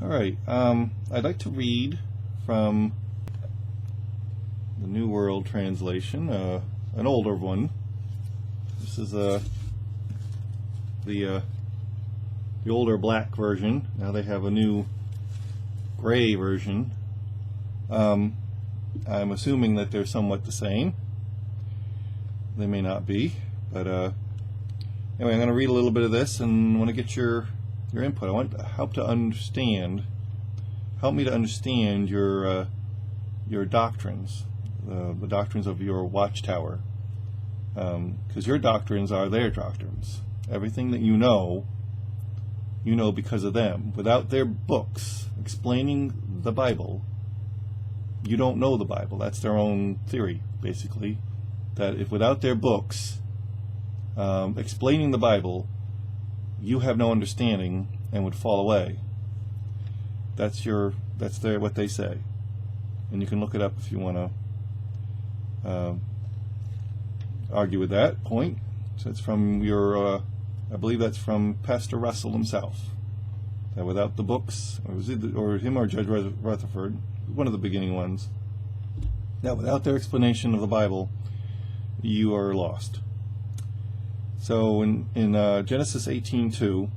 Alright, I'd like to read from the New World Translation, an older one. This is the older black version. Now they have a new gray version. I'm assuming that they're somewhat the same. They may not be, but anyway, I'm going to read a little bit of this and want to get your input. I want to help me to understand your doctrines, the doctrines of your watchtower, because your doctrines are their doctrines. Everything that you know because of them. Without their books explaining the Bible, you don't know the Bible. That's their own theory, basically, that if without their books explaining the Bible, you have no understanding and would fall away. That's what they say, and you can look it up if you want to argue with that point. So it's from your, I believe that's from Pastor Russell himself. That without the books, or him or Judge Rutherford, one of the beginning ones, that without their explanation of the Bible, you are lost. So in Genesis 18:2,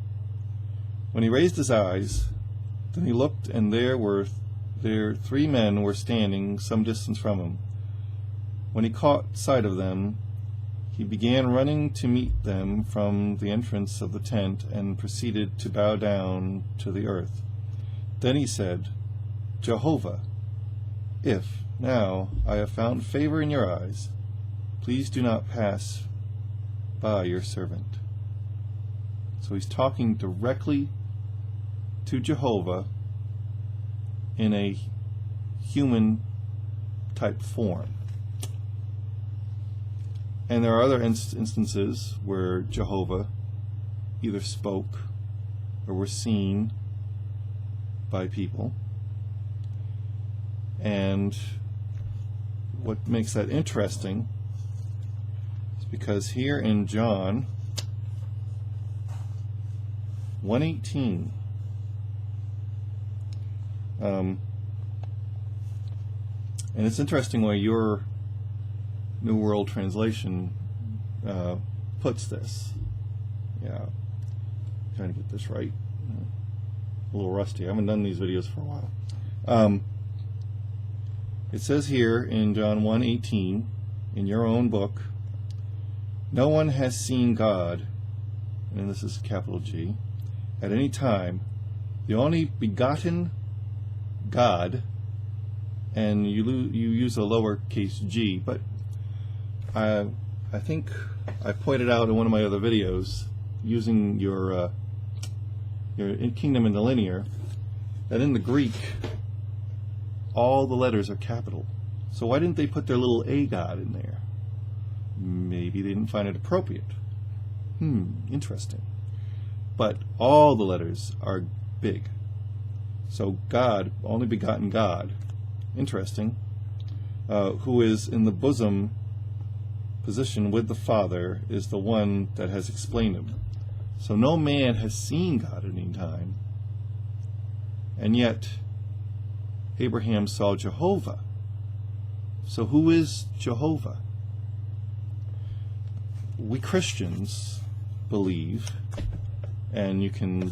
when he raised his eyes, then he looked, and there 3 men were standing some distance from him. When he caught sight of them, he began running to meet them from the entrance of the tent and proceeded to bow down to the earth. Then he said, "Jehovah, if now I have found favor in your eyes, please do not pass by your servant." So he's talking directly to Jehovah in a human type form. And there are other instances where Jehovah either spoke or was seen by people. And what makes that interesting is because here in John 1:18, and it's interesting way your New World Translation puts this. Yeah, trying to get this right. A little rusty. I haven't done these videos for a while. It says here in John 1:18, in your own book, "No one has seen God," and this is capital G, "at any time, the only begotten God," and you use a lowercase g, but I think I pointed out in one of my other videos, using your Kingdom in the Linear, that in the Greek, all the letters are capital. So why didn't they put their little a God in there? Maybe they didn't find it appropriate. Interesting. But all the letters are big. So God, only begotten God, interesting, who is in the bosom position with the Father, is the one that has explained him. So no man has seen God at any time, and yet Abraham saw Jehovah. So who is Jehovah? We Christians believe, and you can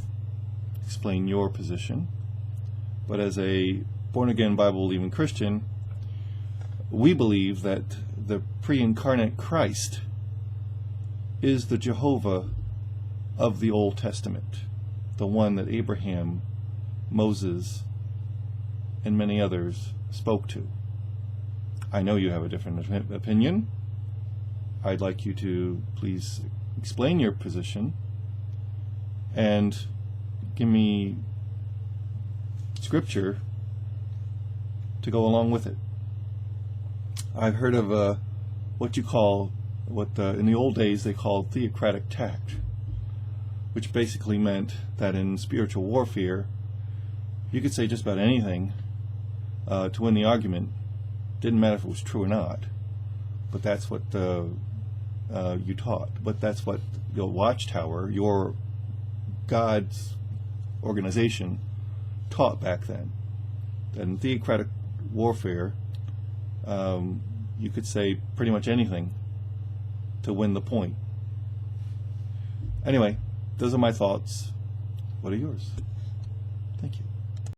explain your position, but as a born-again Bible-believing Christian, we believe that the pre-incarnate Christ is the Jehovah of the Old Testament, the one that Abraham, Moses, and many others spoke to. I know you have a different opinion. I'd like you to please explain your position and give me scripture to go along with it. I've heard of what in the old days they called theocratic tact, which basically meant that in spiritual warfare you could say just about anything to win the argument. Didn't matter if it was true or not, but that's what you taught. But that's what your watchtower, your God's organization, taught back then. In theocratic warfare, you could say pretty much anything to win the point. Anyway, those are my thoughts. What are yours? Thank you.